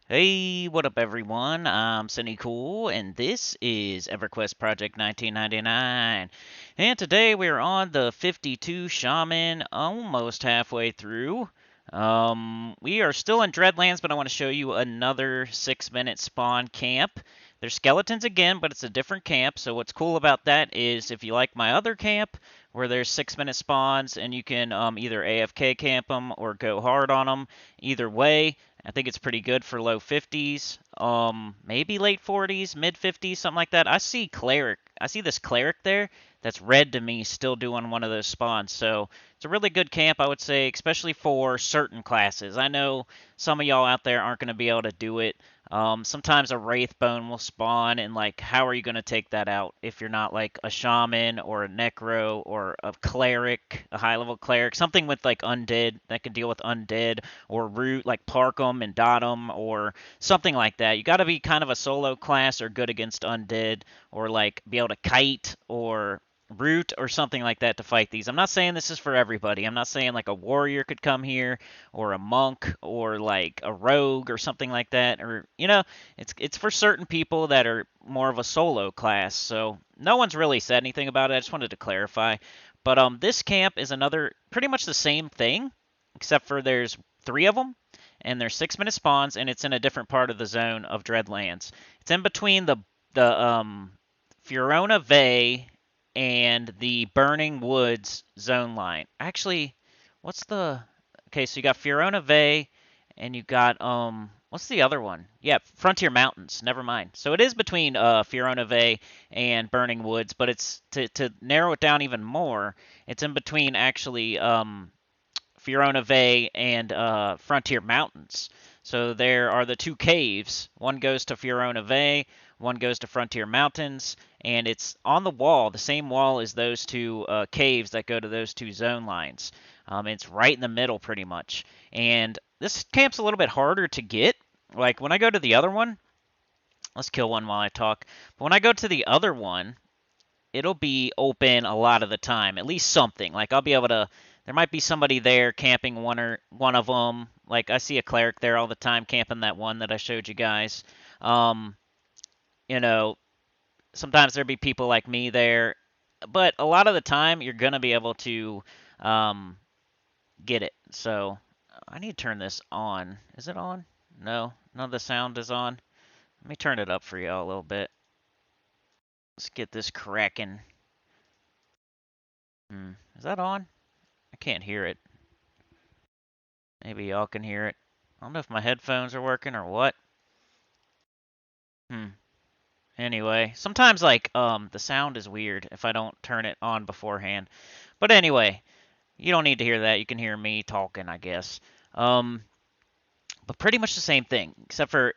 Hey, what up, everyone? I'm Sinnycool, and this is EverQuest Project 1999. And today we're on the 52 Shaman, almost halfway through. We are still in Dreadlands, but I want to show you another 6-minute spawn camp. There's skeletons again, but it's a different camp. So what's cool about that is if you like my other camp, where there's 6-minute spawns, and you can either AFK camp them or go hard on them. Either way, I think it's pretty good for low 50s, maybe late 40s, mid 50s, something like that. I see cleric. I see this cleric there. That's red to me, still doing one of those spawns. So it's a really good camp, I would say, especially for certain classes. I know some of y'all out there aren't going to be able to do it. Sometimes a wraith bone will spawn, and like, how are you going to take that out if you're not like a shaman or a necro or a cleric, a high level cleric, something with like undead that can deal with undead or root like Parkham and Dot'em or something like that. You got to be kind of a solo class or good against undead or like be able to kite or root or something like that to fight these. I'm not saying this is for everybody. I'm not saying like a warrior could come here or a monk or like a rogue or something like that, or it's for certain people that are more of a solo class. So no one's really said anything about it. I just wanted to clarify. But this camp is another pretty much the same thing, except for there's 3 of them, and they're 6-minute spawns, and it's in a different part of the zone of Dreadlands. It's in between the Fiorona Bay and the Burning Woods zone line. Actually, what's the okay? So you got Fiorona Bay, and you got what's the other one? Yeah, Frontier Mountains. Never mind. So it is between Fiorona Bay and Burning Woods, but it's to narrow it down even more. It's in between actually Fiorona Bay and Frontier Mountains. So there are the 2 caves. One goes to Fiorona Bay, one goes to Frontier Mountains, and it's on the wall, the same wall as those 2 caves that go to those 2 zone lines. It's right in the middle, pretty much. And this camp's a little bit harder to get. Like when I go to the other one, let's kill one while I talk. But when I go to the other one, it'll be open a lot of the time, at least something. Like I'll be able to. There might be somebody there camping one of them. Like I see a cleric there all the time camping that one that I showed you guys. Um, you know, sometimes there'll be people like me there, but a lot of the time you're gonna be able to um, get it. So I need to turn this on. Is it on? No, none of the sound is on. Let me turn it up for y'all a little bit. Let's get this cracking. Is that on? I can't hear it. Maybe y'all can hear it. I don't know if my headphones are working or what. Hmm. Anyway, sometimes like the sound is weird if I don't turn it on beforehand. But anyway, you don't need to hear that. You can hear me talking, I guess. Um, but pretty much the same thing, except for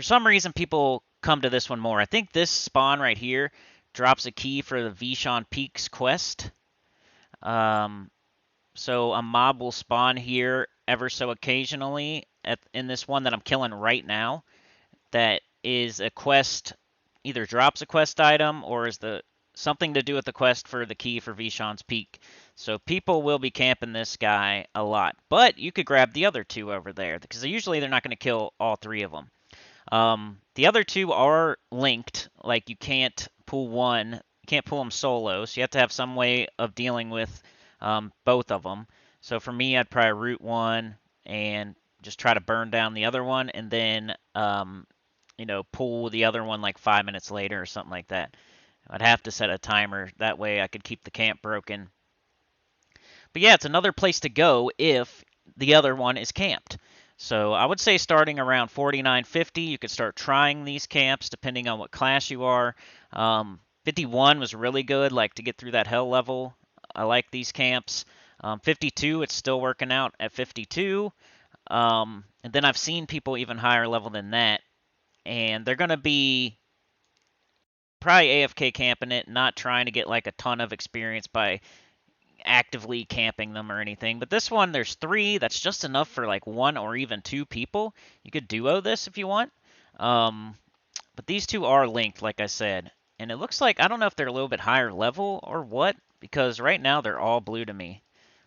some reason people come to this one more. I think this spawn right here drops a key for the Vishon Peaks quest. Um, So a mob will spawn here ever so occasionally in this one that I'm killing right now. That is a quest, either drops a quest item or is the something to do with the quest for the key for Vishon's Peak. So people will be camping this guy a lot. But you could grab the other 2 over there because usually they're not going to kill all 3 of them. The other 2 are linked. Like you can't pull one, you can't pull them solo. So you have to have some way of dealing with both of them. So for me, I'd probably root one and just try to burn down the other one, and then pull the other one like 5 minutes later or something like that. I'd have to set a timer. That way I could keep the camp broken. But yeah, it's another place to go if the other one is camped. So I would say starting around 49.50, you could start trying these camps depending on what class you are. 51 was really good, like to get through that hell level. I like these camps. 52, it's still working out at 52. And then I've seen people even higher level than that, and they're going to be probably AFK camping it, not trying to get like a ton of experience by actively camping them or anything. But this one, there's 3. That's just enough for like 1 or even 2 people. You could duo this if you want. But these 2 are linked, like I said. And it looks like, I don't know if they're a little bit higher level or what, because right now they're all blue to me.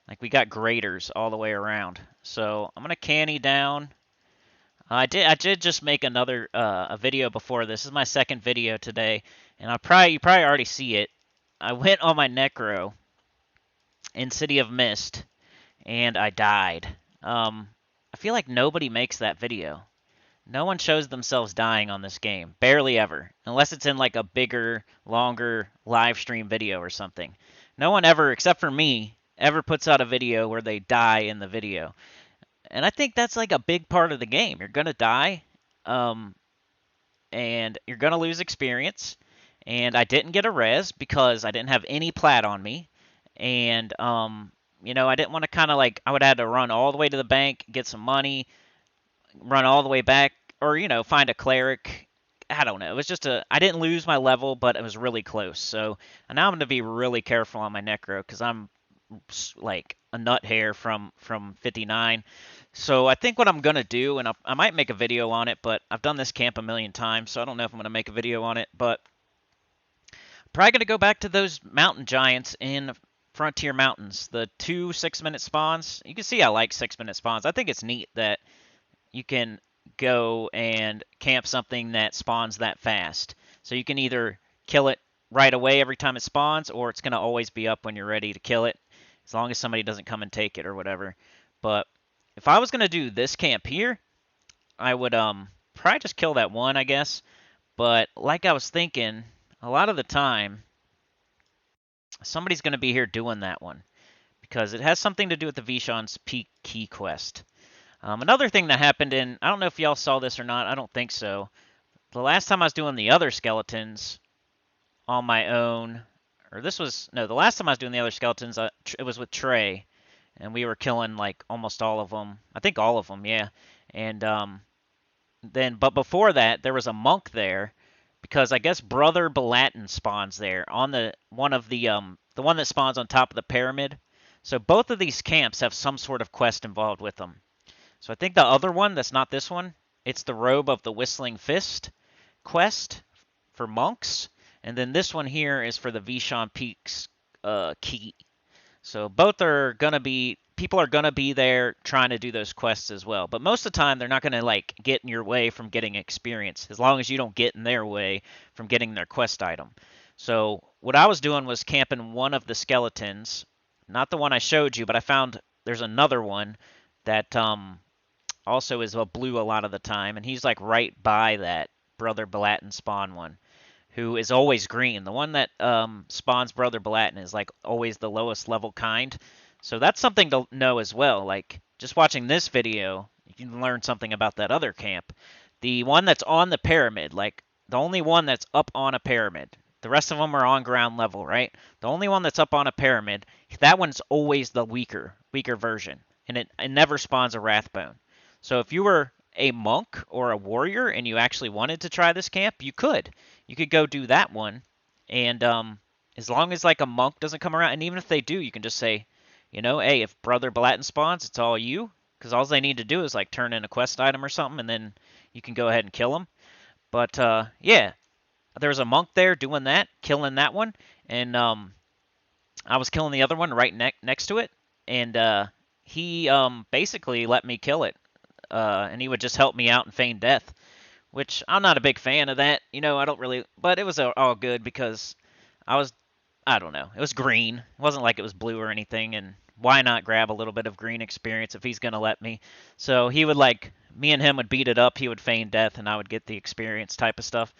Like we got graders all the way around. So I'm going to canny down. I did just make another a video before this. This is my second video today, and you probably already see it. I went on my Necro in City of Mist, and I died. I feel like nobody makes that video. No one shows themselves dying on this game. Barely ever. Unless it's in like a bigger, longer live stream video or something. No one ever, except for me, ever puts out a video where they die in the video. And I think that's like a big part of the game. You're gonna die, um, and you're gonna lose experience. And I didn't get a res because I didn't have any plat on me. And I didn't want to kind of like I would have to run all the way to the bank, get some money, run all the way back, or find a cleric. I don't know. It was just I didn't lose my level, but it was really close. So now I'm going to be really careful on my necro because I'm like a nut hair from 59. So I think what I'm going to do, and I might make a video on it, but I've done this camp a million times, so I don't know if I'm going to make a video on it, but probably going to go back to those mountain giants in Frontier Mountains, the 2 6-minute spawns. You can see I like 6-minute spawns. I think it's neat that you can go and camp something that spawns that fast. So you can either kill it right away every time it spawns, or it's going to always be up when you're ready to kill it, as long as somebody doesn't come and take it or whatever. But if I was going to do this camp here, I would probably just kill that one, I guess. But like I was thinking, a lot of the time, somebody's going to be here doing that one, because it has something to do with the Vishon's Peak Key quest. Another thing that happened I don't know if y'all saw this or not, I don't think so. The last time I was doing the other skeletons on my own, the last time I was doing the other skeletons, it was with Trey, and we were killing like almost all of them. I think all of them, yeah. And but before that, there was a monk there, because I guess Brother Balatin spawns there on the one that spawns on top of the pyramid. So both of these camps have some sort of quest involved with them. So I think the other one, that's not this one, it's the Robe of the Whistling Fist quest for monks. And then this one here is for the Vishon Peaks key. So both are going to be, people are going to be there trying to do those quests as well. But most of the time, they're not going to like get in your way from getting experience, as long as you don't get in their way from getting their quest item. So what I was doing was camping one of the skeletons, not the one I showed you, but I found there's another one that also is a blue a lot of the time, and he's like right by that Brother Balatin spawn one, who is always green. The one that spawns Brother Balatin is like always the lowest level kind. So that's something to know as well. Like just watching this video, you can learn something about that other camp. The one that's on the pyramid, like the only one that's up on a pyramid. The rest of them are on ground level, right? The only one that's up on a pyramid, that one's always the weaker version, and it never spawns a Wrathbone. So if you were a monk or a warrior and you actually wanted to try this camp, you could. You could go do that one, and as long as like a monk doesn't come around, and even if they do, you can just say, hey, if Brother Balatin spawns, it's all you, because all they need to do is like turn in a quest item or something, and then you can go ahead and kill them. But yeah, there was a monk there doing that, killing that one, and I was killing the other one right next to it, and he basically let me kill it. And he would just help me out and feign death, which I'm not a big fan of that. I don't really, but it was all good because I don't know, it was green. It wasn't like it was blue or anything, and why not grab a little bit of green experience if he's going to let me? So he would me and him would beat it up, he would feign death, and I would get the experience type of stuff.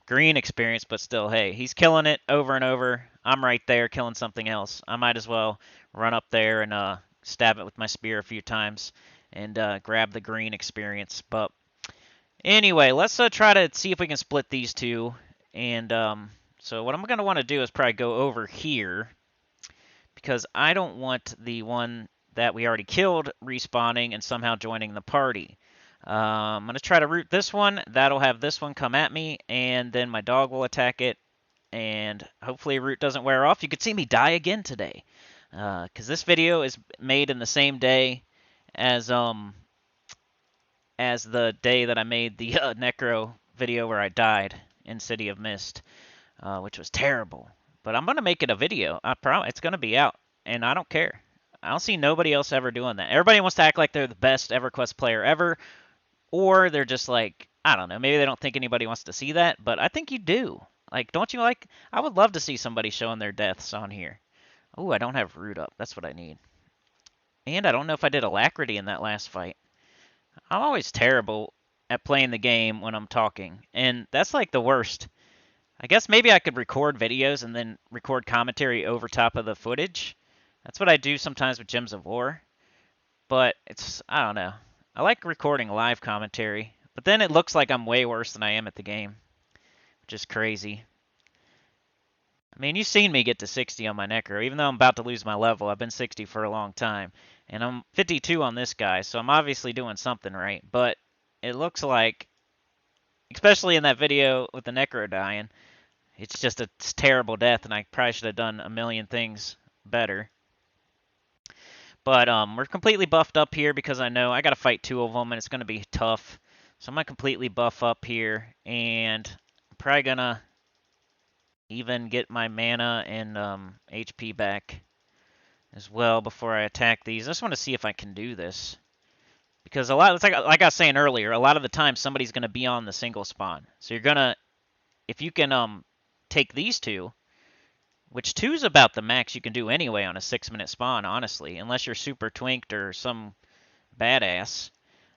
Green experience, but still, hey, he's killing it over and over. I'm right there killing something else. I might as well run up there and stab it with my spear a few times and grab the green experience. But anyway, let's try to see if we can split these two. And so what I'm going to want to do is probably go over here, because I don't want the one that we already killed respawning and somehow joining the party. I'm going to try to root this one. That'll have this one come at me, and then my dog will attack it, and hopefully root doesn't wear off. You could see me die again today, because this video is made in the same day as the day that I made the Necro video where I died in City of Mist, which was terrible. But I'm going to make it a video. I promise it's going to be out, and I don't care. I don't see nobody else ever doing that. Everybody wants to act like they're the best EverQuest player ever. Or they're just like, I don't know, maybe they don't think anybody wants to see that, but I think you do. Like, don't you like? I would love to see somebody showing their deaths on here. Oh, I don't have root up. That's what I need. And I don't know if I did alacrity in that last fight. I'm always terrible at playing the game when I'm talking, and that's like the worst. I guess maybe I could record videos and then record commentary over top of the footage. That's what I do sometimes with Gems of War. But I don't know. I like recording live commentary, but then it looks like I'm way worse than I am at the game, which is crazy. I mean, you've seen me get to 60 on my Necro. Even though I'm about to lose my level, I've been 60 for a long time. And I'm 52 on this guy, so I'm obviously doing something right. But it looks like, especially in that video with the Necro dying, it's just a terrible death, and I probably should have done a million things better. But we're completely buffed up here because I know I got to fight two of them, and it's going to be tough. So I'm going to completely buff up here, and I'm probably going to even get my mana and HP back as well before I attack these. I just want to see if I can do this. Because it's like I was saying earlier, a lot of the time somebody's going to be on the single spawn. So you're going to, if you can take these two, which two's about the max you can do anyway on a 6-minute spawn, honestly, unless you're super twinked or some badass.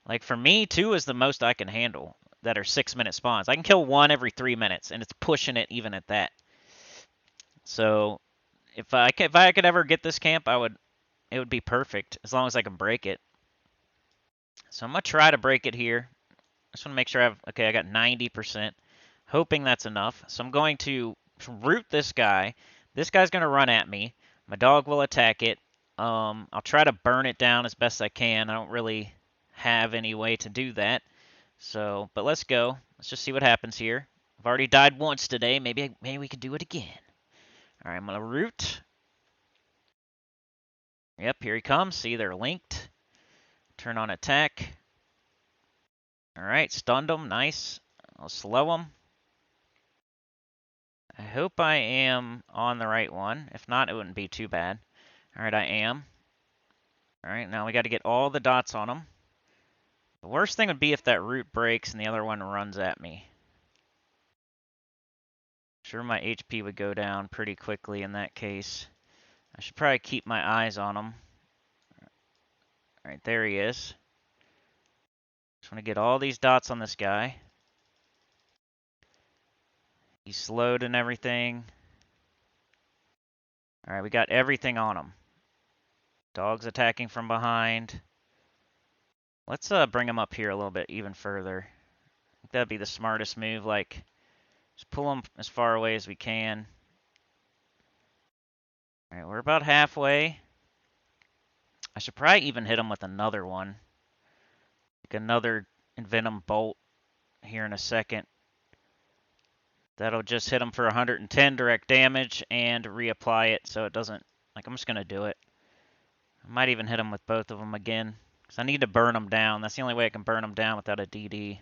Like for me, two is the most I can handle that are 6-minute spawns. I can kill one every 3 minutes, and it's pushing it even at that. So if I could ever get this camp, it would be perfect as long as I can break it. So I'm gonna try to break it here. I just want to make sure I got 90%, hoping that's enough. So I'm going to root this guy. This guy's gonna run at me. My dog will attack it. I'll try to burn it down as best I can. I don't really have any way to do that. So, but let's go. Let's just see what happens here. I've already died once today. Maybe we can do it again. All right, I'm gonna root. Yep, here he comes. See, they're linked. Turn on attack. All right, stunned him. Nice. I'll slow him. I hope I am on the right one. If not, it wouldn't be too bad. All right, I am. All right, now we got to get all the dots on him. The worst thing would be if that root breaks and the other one runs at me. Sure, my HP would go down pretty quickly in that case. I should probably keep my eyes on him. All right, there he is. Just want to get all these dots on this guy. He's slowed and everything. All right, we got everything on him. Dog's attacking from behind. Let's bring him up here a little bit even further. I think that'd be the smartest move. Like, just pull him as far away as we can. All right, we're about halfway. I should probably even hit him with another one. Like another Envenom Bolt here in a second. That'll just hit him for 110 direct damage and reapply it so it doesn't... Like, I'm just going to do it. I might even hit him with both of them again. Because I need to burn them down. That's the only way I can burn them down without a DD.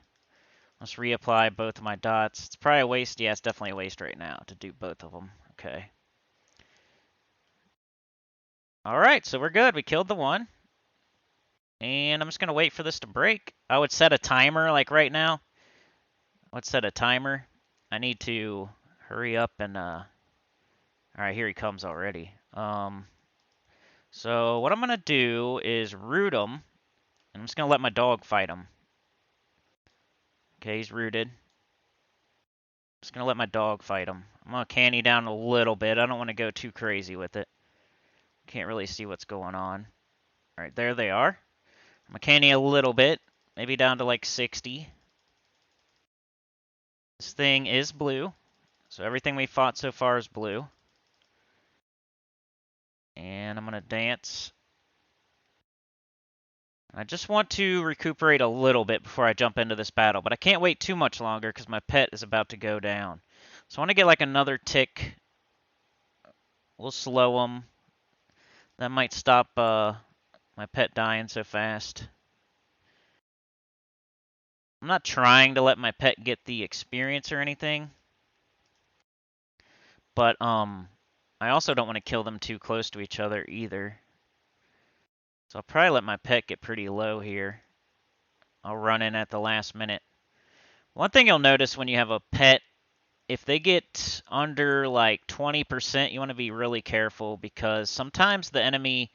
Let's reapply both of my dots. It's probably a waste. Yeah, it's definitely a waste right now to do both of them. Okay. Alright, so we're good. We killed the one. And I'm just going to wait for this to break. I would set a timer like right now. Let's set a timer. I need to hurry up and... Alright, here he comes already. So what I'm going to do is root him. And I'm just going to let my dog fight him. Okay, he's rooted. Just going to let my dog fight him. I'm going to canny down a little bit. I don't want to go too crazy with it. Can't really see what's going on. Alright, there they are. I'm going to canny a little bit. Maybe down to like 60. This thing is blue. So everything we fought so far is blue. And I'm going to dance. I just want to recuperate a little bit before I jump into this battle, but I can't wait too much longer because my pet is about to go down. So I want to get like another tick. We'll slow him. That might stop my pet dying so fast. I'm not trying to let my pet get the experience or anything, but I also don't want to kill them too close to each other either. So I'll probably let my pet get pretty low here. I'll run in at the last minute. One thing you'll notice when you have a pet, if they get under like 20%, you want to be really careful because sometimes the enemy,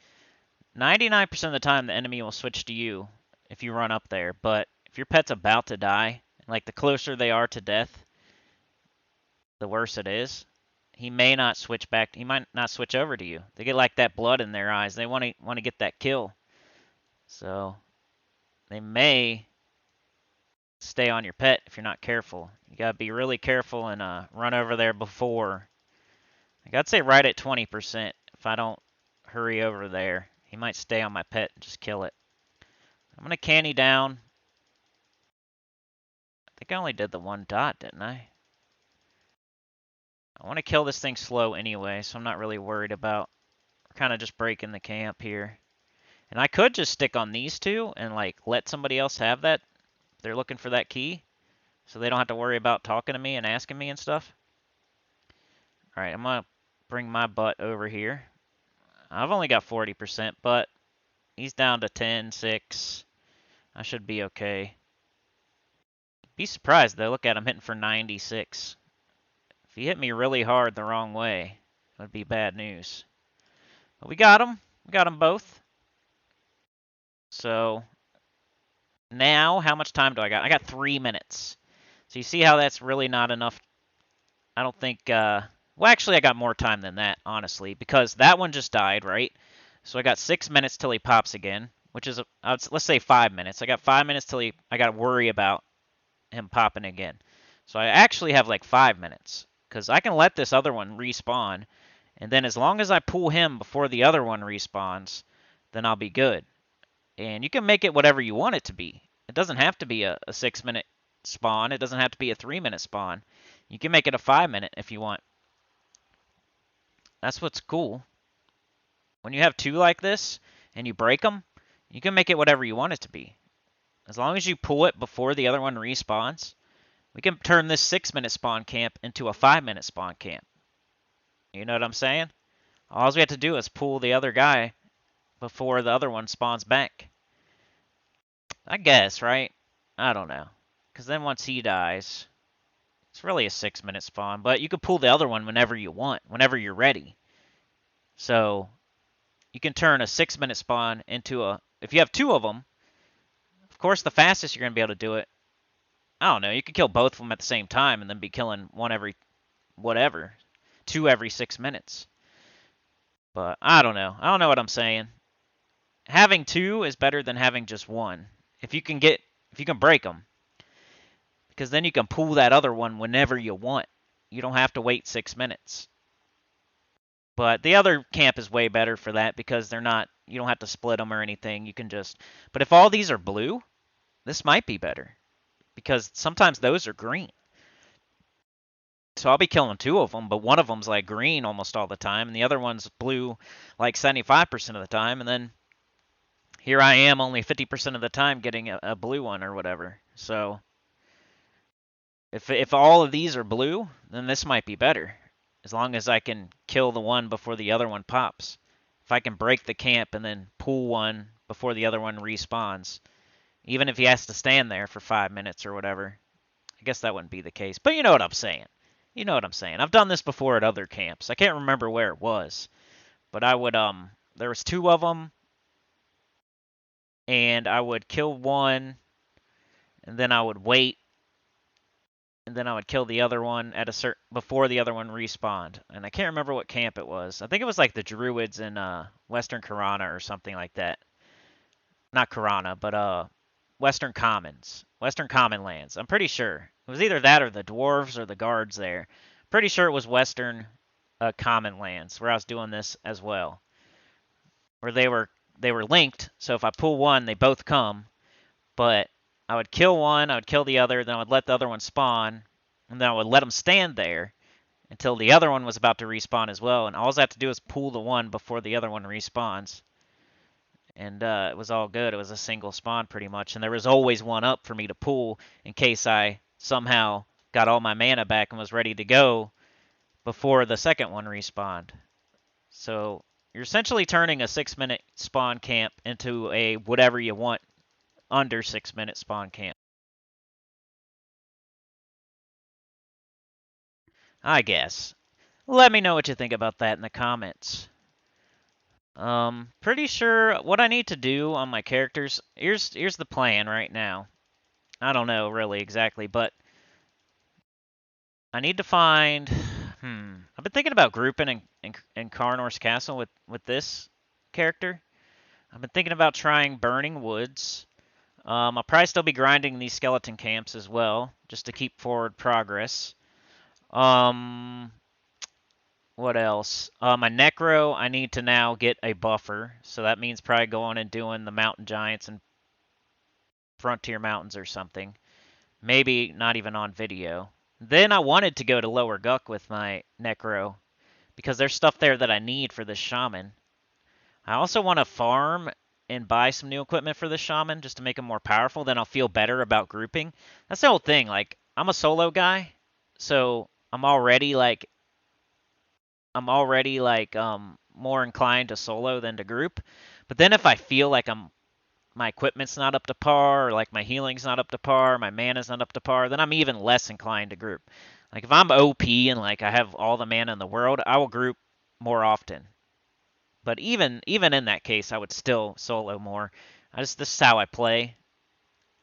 99% of the time, the enemy will switch to you if you run up there. But if your pet's about to die, like the closer they are to death, the worse it is. He may not switch back. He might not switch over to you. They get like that blood in their eyes. They want to get that kill. So they may stay on your pet if you're not careful. You gotta be really careful and run over there before. Like I'd say right at 20%. If I don't hurry over there, he might stay on my pet and just kill it. I'm gonna canny down. I think I only did the one dot, didn't I? I want to kill this thing slow anyway, so I'm not really worried about kind of just breaking the camp here. And I could just stick on these two and like let somebody else have that. They're looking for that key, so they don't have to worry about talking to me and asking me and stuff. All right, I'm gonna bring my butt over here. I've only got 40%, but he's down to 10, 6. I should be okay. Be surprised though. Look at him hitting for 96. If he hit me really hard the wrong way, it would be bad news. But we got him. We got them both. So now, how much time do I got? I got 3 minutes. So you see how that's really not enough. I don't think, well, actually, I got more time than that, honestly, because that one just died, right? So I got 6 minutes till he pops again, which is, let's say 5 minutes. I got 5 minutes till I got to worry about him popping again. So I actually have like 5 minutes, because I can let this other one respawn, and then as long as I pull him before the other one respawns, then I'll be good. And you can make it whatever you want it to be. It doesn't have to be a 6-minute spawn. It doesn't have to be a 3-minute spawn. You can make it a 5-minute if you want. That's what's cool. When you have two like this and you break them, you can make it whatever you want it to be. As long as you pull it before the other one respawns, we can turn this 6-minute spawn camp into a 5-minute spawn camp. You know what I'm saying? All we have to do is pull the other guy before the other one spawns back. I guess, right? I don't know. Because then once he dies, it's really a 6-minute spawn. But you can pull the other one whenever you want, whenever you're ready. So you can turn a 6-minute spawn into a... If you have two of them, of course the fastest you're going to be able to do it, I don't know, you could kill both of them at the same time and then be killing one every... whatever. 2 every 6 minutes. But I don't know. I don't know what I'm saying. Having 2 is better than having just 1. If you can break them. Because then you can pull that other one whenever you want. You don't have to wait 6 minutes. But the other camp is way better for that because they're not, you don't have to split them or anything. You can just, but if all these are blue, this might be better. Because sometimes those are green. So I'll be killing 2 of them, but one of them's like green almost all the time, and the other one's blue like 75% of the time, and then here I am only 50% of the time getting a blue one or whatever. So if all of these are blue, then this might be better. As long as I can kill the one before the other one pops. If I can break the camp and then pull one before the other one respawns. Even if he has to stand there for 5 minutes or whatever. I guess that wouldn't be the case. But you know what I'm saying. You know what I'm saying. I've done this before at other camps. I can't remember where it was. But I would, there was 2 of them. And I would kill one. And then I would wait. And then I would kill the other one at before the other one respawned. And I can't remember what camp it was. I think it was like the Druids in Western Karana or something like that. Not Karana, but Western Commons. Western Common Lands. I'm pretty sure. It was either that or the Dwarves or the Guards there. Pretty sure it was Western Common Lands where I was doing this as well. Where they were linked, so if I pull one, they both come. But I would kill one, I would kill the other, then I would let the other one spawn, and then I would let them stand there until the other one was about to respawn as well, and all I have to do is pull the one before the other one respawns. And it was all good. It was a single spawn pretty much, and there was always one up for me to pull in case I somehow got all my mana back and was ready to go before the second one respawned. So you're essentially turning a 6-minute spawn camp into a whatever you want under 6-minute spawn camp. I guess. Let me know what you think about that in the comments. Pretty sure what I need to do on my characters, here's the plan right now. I don't know really exactly, but I need to find, I've been thinking about grouping in Carnor's Castle with this character. I've been thinking about trying Burning Woods. I'll probably still be grinding these skeleton camps as well, just to keep forward progress. What else? My Necro, I need to now get a buffer, so that means probably going and doing the Mountain Giants and Frontier Mountains or something. Maybe not even on video. Then I wanted to go to Lower Guck with my Necro, because there's stuff there that I need for this Shaman. I also want to farm and buy some new equipment for the Shaman, just to make him more powerful. Then I'll feel better about grouping. That's the whole thing. Like, I'm a solo guy, so I'm already more inclined to solo than to group. But then if I feel like my equipment's not up to par, or like my healing's not up to par, my mana's not up to par, then I'm even less inclined to group. Like if I'm OP and like I have all the mana in the world, I will group more often. But even in that case, I would still solo more. This is how I play.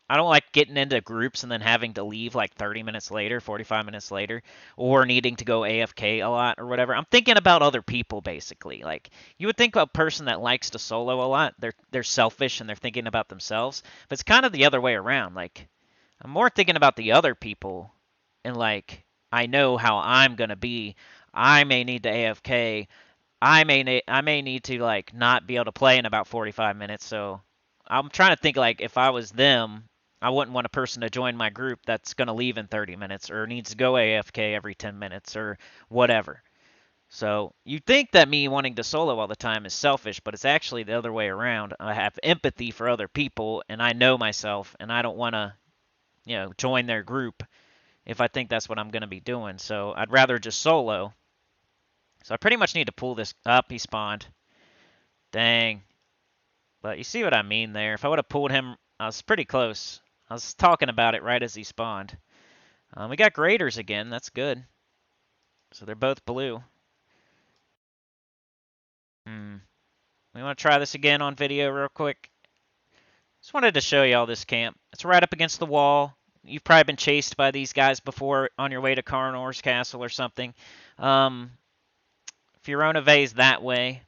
I don't like getting into groups and then having to leave like 30 minutes later, 45 minutes later, or needing to go AFK a lot or whatever. I'm thinking about other people basically. Like you would think a person that likes to solo a lot, they're selfish and they're thinking about themselves, but it's kind of the other way around. Like I'm more thinking about the other people and like I know how I'm going to be. I may need to AFK. I may need to like not be able to play in about 45 minutes, so I'm trying to think like if I was them, I wouldn't want a person to join my group that's going to leave in 30 minutes or needs to go AFK every 10 minutes or whatever. So you think that me wanting to solo all the time is selfish, but it's actually the other way around. I have empathy for other people and I know myself and I don't want to, join their group if I think that's what I'm going to be doing. So I'd rather just solo. So I pretty much need to pull this up. He spawned. Dang. But you see what I mean there. If I would have pulled him, I was pretty close. I was talking about it right as he spawned. We got graders again. That's good. So they're both blue. We want to try this again on video real quick. Just wanted to show you all this camp. It's right up against the wall. You've probably been chased by these guys before on your way to Carnor's Castle or something. Fiorona Vey's that way.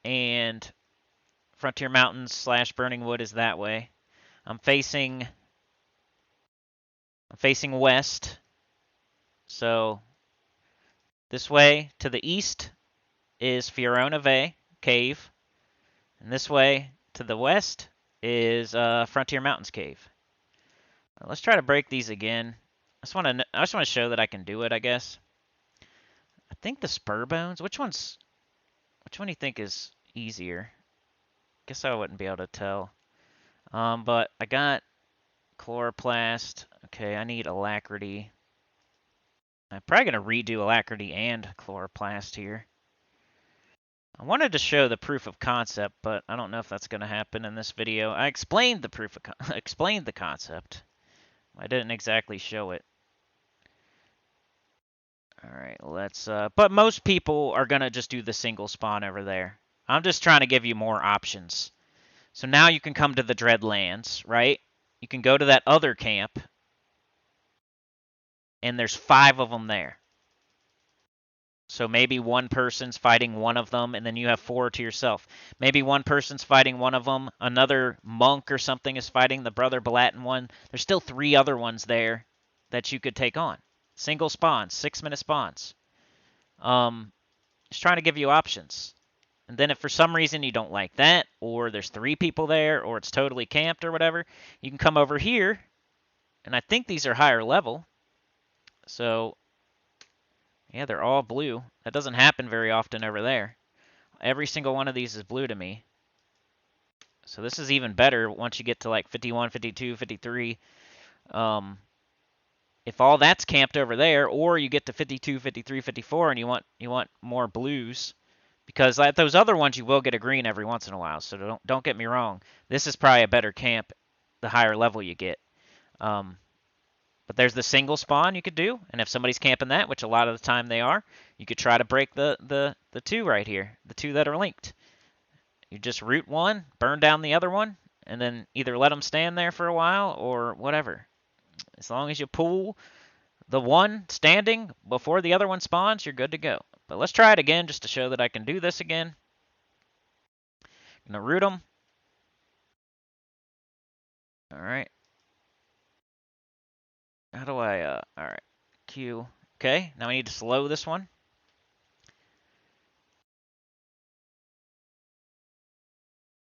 And Frontier Mountains / Burning Wood is that way. I'm facing west. So this way to the east is Fiorona Vey Cave. And this way to the west is Frontier Mountains Cave. Let's try to break these again. I just want to show that I can do it, I guess. I think the spur bones. Which one do you think is easier? Guess I wouldn't be able to tell. But I got chloroplast. Okay, I need alacrity. I'm probably going to redo alacrity and chloroplast here. I wanted to show the proof of concept, but I don't know if that's going to happen in this video. I explained the explained the concept. I didn't exactly show it. All right, let's. But most people are going to just do the single spawn over there. I'm just trying to give you more options. So now you can come to the Dreadlands, right? You can go to that other camp, and there's 5 of them there. So maybe one person's fighting one of them, and then you have 4 to yourself. Maybe one person's fighting one of them, another monk or something is fighting the Brother Balatin one. There's still 3 other ones there that you could take on. Single spawns, 6-minute spawns. Just trying to give you options. And then if for some reason you don't like that, or there's 3 people there, or it's totally camped or whatever, you can come over here, and I think these are higher level. So yeah, they're all blue. That doesn't happen very often over there. Every single one of these is blue to me. So this is even better once you get to like 51, 52, 53. If all that's camped over there, or you get to 52, 53, 54, and you want more blues, because like those other ones you will get a green every once in a while. So don't get me wrong. This is probably a better camp the higher level you get. But there's the single spawn you could do, and if somebody's camping that, which a lot of the time they are, you could try to break the two right here, the two that are linked. You just root one, burn down the other one, and then either let them stand there for a while or whatever. As long as you pull the one standing before the other one spawns, you're good to go. But let's try it again just to show that I can do this again. I'm going to root them. All right. How do I, all right, Q. Okay, now we need to slow this one.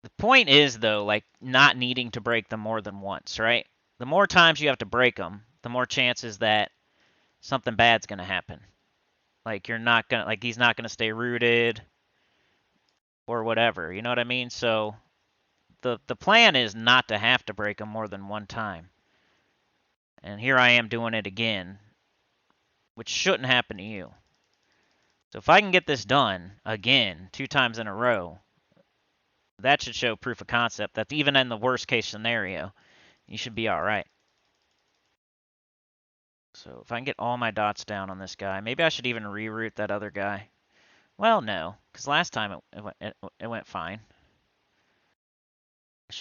The point is, though, like, not needing to break them more than once, right? The more times you have to break them, the more chances that something bad's going to happen. Like, you're not going to, like, he's not going to stay rooted or whatever, you know what I mean? So, the plan is not to have to break them more than one time. And here I am doing it again, which shouldn't happen to you. So if I can get this done again 2 times in a row, that should show proof of concept that even in the worst case scenario, you should be all right. So if I can get all my dots down on this guy, maybe I should even reroute that other guy. Well, no, because last time it went fine.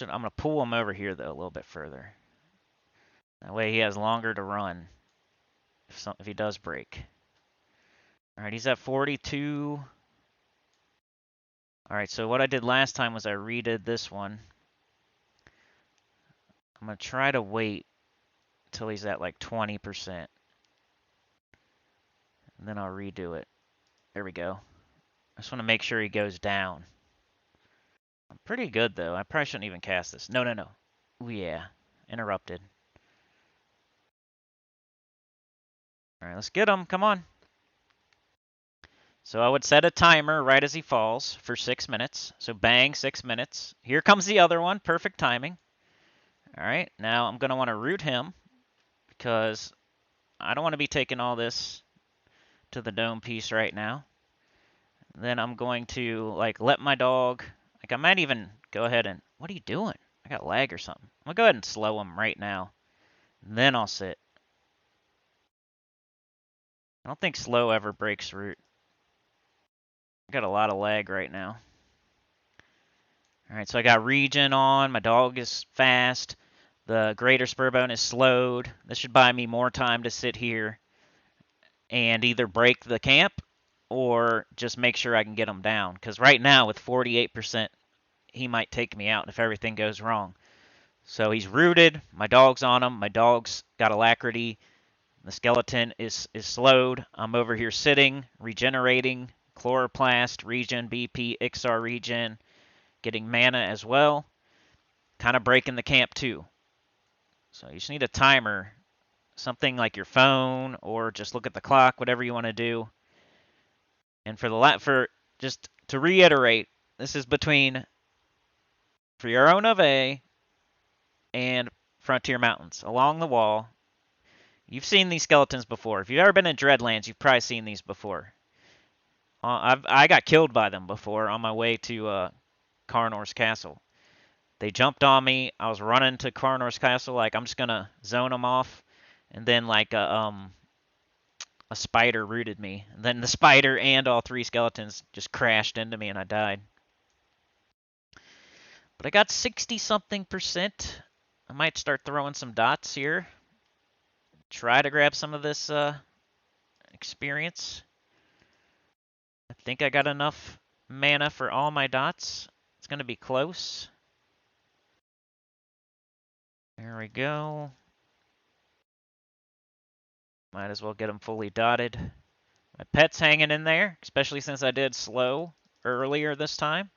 I'm going to pull him over here, though, a little bit further. That way he has longer to run if he does break. All right, he's at 42. All right, so what I did last time was I redid this one. I'm going to try to wait until he's at like 20%. And then I'll redo it. There we go. I just want to make sure he goes down. I'm pretty good, though. I probably shouldn't even cast this. No, no, no. Ooh, yeah. Interrupted. All right, let's get him. Come on. So I would set a timer right as he falls for 6 minutes. So bang, 6 minutes. Here comes the other one. Perfect timing. All right, now I'm going to want to root him because I don't want to be taking all this to the dome piece right now. Then I'm going to like let my dog, like I might even go ahead and, what are you doing? I got lag or something. I'm going to go ahead and slow him right now. Then I'll sit. I don't think slow ever breaks root. I got a lot of lag right now. All right, so I got regen on. My dog is fast. The greater spur bone is slowed. This should buy me more time to sit here and either break the camp or just make sure I can get him down. Because right now, with 48%, he might take me out if everything goes wrong. So he's rooted. My dog's on him. My dog's got alacrity. The skeleton is slowed. I'm over here sitting, regenerating, chloroplast, regen, BP, XR regen, getting mana as well. Kind of breaking the camp too. So you just need a timer, something like your phone or just look at the clock, whatever you want to do. And for just to reiterate, this is between Fiorano and Frontier Mountains along the wall. You've seen these skeletons before. If you've ever been in Dreadlands, you've probably seen these before. I got killed by them before on my way to Carnor's Castle. They jumped on me. I was running to Carnor's Castle like I'm just gonna zone them off, and then like a spider rooted me. And then the spider and all 3 skeletons just crashed into me and I died. But I got 60-something%. I might start throwing some dots here. Try to grab some of this experience. I think I got enough mana for all my dots. It's going to be close. There we go. Might as well get them fully dotted. My pet's hanging in there, especially since I did slow earlier this time.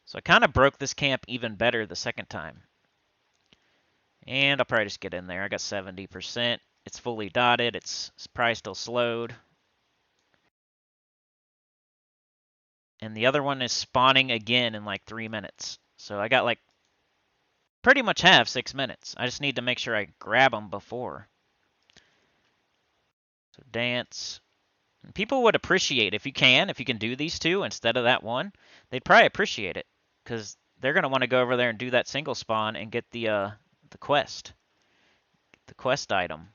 So I kind of broke this camp even better the second time. And I'll probably just get in there. I got 70%. It's fully dotted. It's probably still slowed. And the other one is spawning again in like 3 minutes. So I got like pretty much have 6 minutes. I just need to make sure I grab them before. So dance. And people would appreciate if you can do these 2 instead of that one. They'd probably appreciate it because they're going to want to go over there and do that single spawn and get the the quest. The quest item.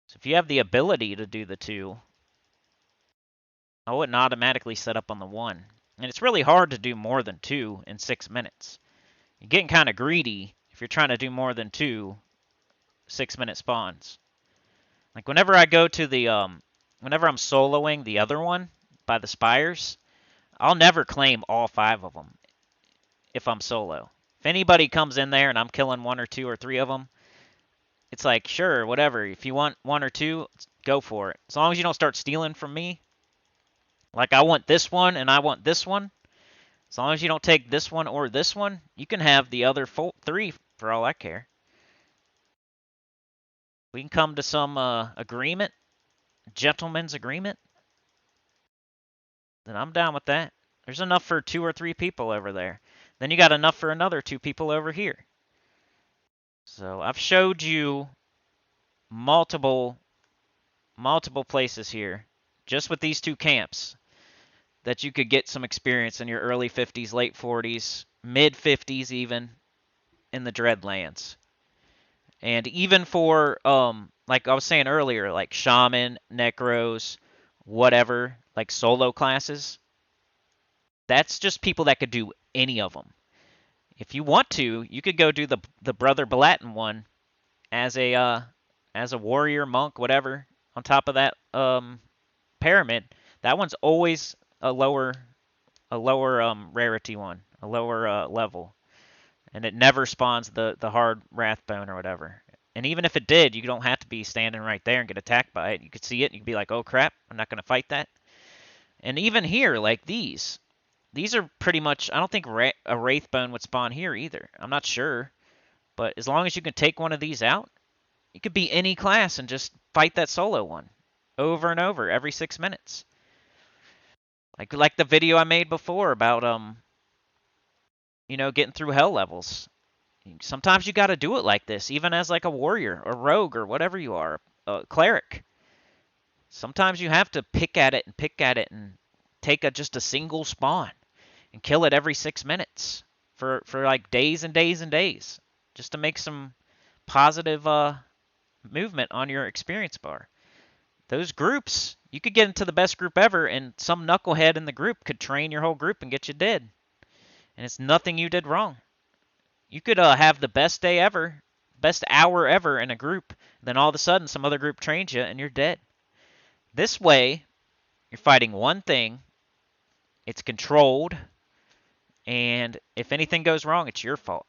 So if you have the ability to do the 2, I wouldn't automatically set up on the 1. And it's really hard to do more than 2 in 6 minutes. You're getting kind of greedy if you're trying to do more than 2 6-minute spawns. Like whenever I go to the whenever I'm soloing the other one by the spires, I'll never claim all 5 of them if I'm solo. If anybody comes in there and I'm killing 1 or 2 or 3 of them, it's like, sure, whatever. If you want 1 or 2, go for it. As long as you don't start stealing from me. Like I want this one and I want this one. As long as you don't take this one or this one, you can have the other 3 for all I care. We can come to some agreement, gentleman's agreement. Then I'm down with that. There's enough for 2 or 3 people over there. Then you got enough for another 2 people over here. So I've showed you multiple places here, just with these 2 camps, that you could get some experience in your early 50s, late 40s, mid 50s even, in the dreadlands. And even for, like I was saying earlier, like shaman, necros, whatever, like solo classes, that's just people that could do any of them. If you want to, you could go do the Brother Balatin one as a warrior, monk, whatever, on top of that pyramid. That one's always a lower rarity one, a lower level, and it never spawns the hard Wrathbone or whatever. And even if it did, you don't have to be standing right there and get attacked by it. You could see it and you could be like, oh crap, I'm not gonna fight that. And even here, like these are pretty much, I don't think a Wraithbone would spawn here either. I'm not sure, but as long as you can take one of these out, you could be any class and just fight that solo one over and over every 6 minutes. Like the video I made before about getting through hell levels. Sometimes you got to do it like this, even as like a warrior or rogue or whatever you are, a cleric. Sometimes you have to pick at it and take just a single spawn and kill it every 6 minutes for like days and days and days, just to make some positive movement on your experience bar. Those groups, you could get into the best group ever, and some knucklehead in the group could train your whole group and get you dead. And it's nothing you did wrong. You could have the best day ever, best hour ever in a group, then all of a sudden some other group trains you and you're dead. This way, you're fighting one thing, it's controlled, and if anything goes wrong, it's your fault.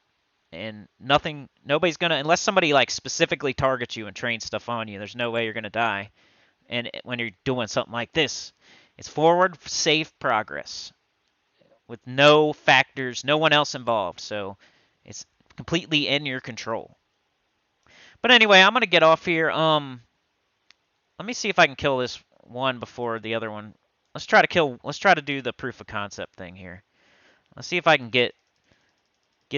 And nobody's gonna, unless somebody like specifically targets you and trains stuff on you, there's no way you're gonna die. And when you're doing something like this, it's forward, safe progress with no factors, no one else involved. So it's completely in your control. But anyway, I'm gonna get off here. Let me see if I can kill this one before the other one. Let's try to do the proof of concept thing here. Let's see if I can get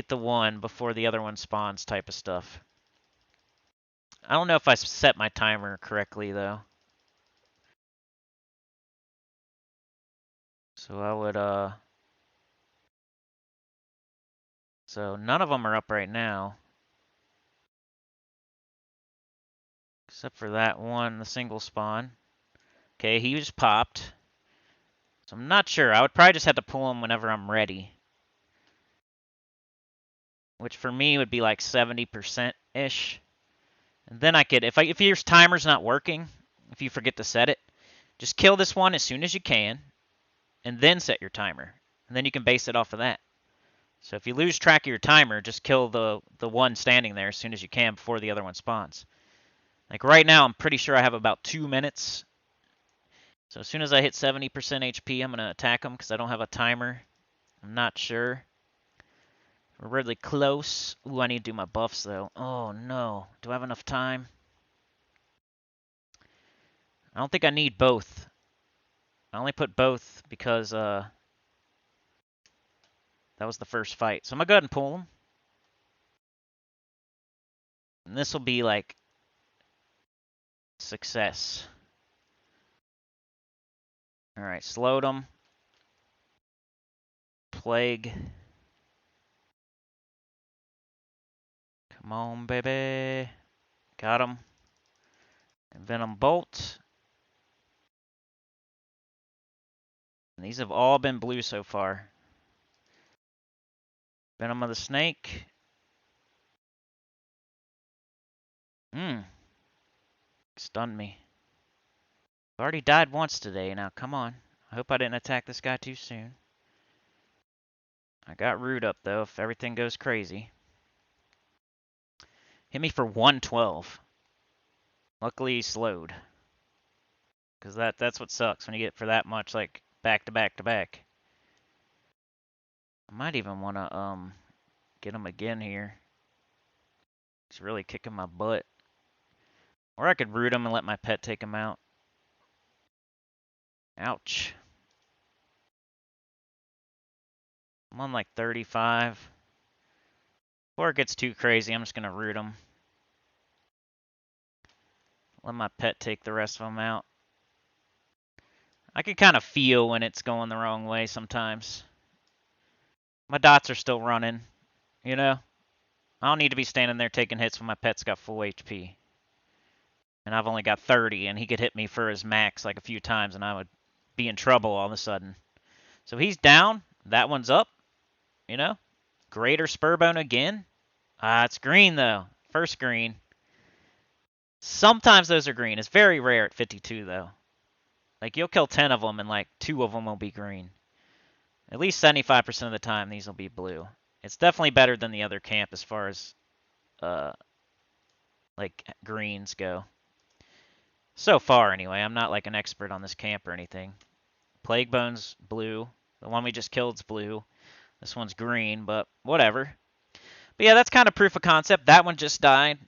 the one before the other one spawns type of stuff. I don't know if I set my timer correctly though. So I would so none of them are up right now. Except for that one, the single spawn. Okay, he just popped. So I'm not sure. I would probably just have to pull him whenever I'm ready. Which for me would be like 70%-ish. And then I could, if your timer's not working, if you forget to set it, just kill this one as soon as you can, and then set your timer. And then you can base it off of that. So if you lose track of your timer, just kill the one standing there as soon as you can before the other one spawns. Like right now, I'm pretty sure I have about 2 minutes. So as soon as I hit 70% HP, I'm going to attack them because I don't have a timer. I'm not sure. We're really close. Ooh, I need to do my buffs though. Oh no. Do I have enough time? I don't think I need both. I only put both because that was the first fight. So I'm going to go ahead and pull them. And this will be like success. Alright, slowed them. Plague. Come on, baby. Got him. Venom Bolt. And these have all been blue so far. Venom of the Snake. Stunned me. I've already died once today. Now, come on. I hope I didn't attack this guy too soon. I got Root up, though, if everything goes crazy. Hit me for 112. Luckily, he slowed. Because that's what sucks when you get for that much, like, back to back to back. I might even want to, get him again here. He's really kicking my butt. Or I could root him and let my pet take him out. Ouch. I'm on like 35. Before it gets too crazy, I'm just going to root him. Let my pet take the rest of them out. I can kind of feel when it's going the wrong way sometimes. My dots are still running, you know? I don't need to be standing there taking hits when my pet's got full HP. And I've only got 30, and he could hit me for his max like a few times, and I would be in trouble all of a sudden. So he's down. That one's up, you know? Greater Spurbone again. It's green, though. First green. Sometimes those are green. It's very rare at 52, though. Like, you'll kill 10 of them, and, like, 2 of them will be green. At least 75% of the time, these will be blue. It's definitely better than the other camp as far as, like, greens go. So far, anyway. I'm not, like, an expert on this camp or anything. Plague Bone's blue. The one we just killed's blue. This one's green, but whatever. But yeah, that's kind of proof of concept. That one just died.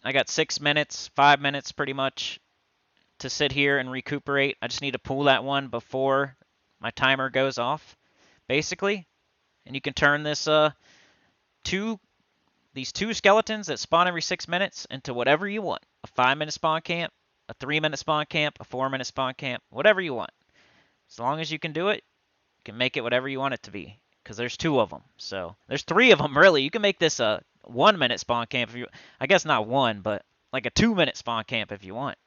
I got 6 minutes, 5 minutes pretty much to sit here and recuperate. I just need to pull that one before my timer goes off, basically. And you can turn this these two skeletons that spawn every 6 minutes into whatever you want. A 5-minute spawn camp, a 3-minute spawn camp, a 4-minute spawn camp, whatever you want. As long as you can do it, you can make it whatever you want it to be. Because there's 2 of them. So there's 3 of them, really. You can make this a 1-minute spawn camp if you... I guess not 1, but like a 2-minute spawn camp if you want.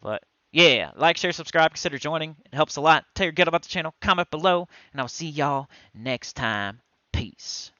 But yeah, like, share, subscribe, consider joining. It helps a lot. Tell your good about the channel, comment below, and I'll see y'all next time. Peace.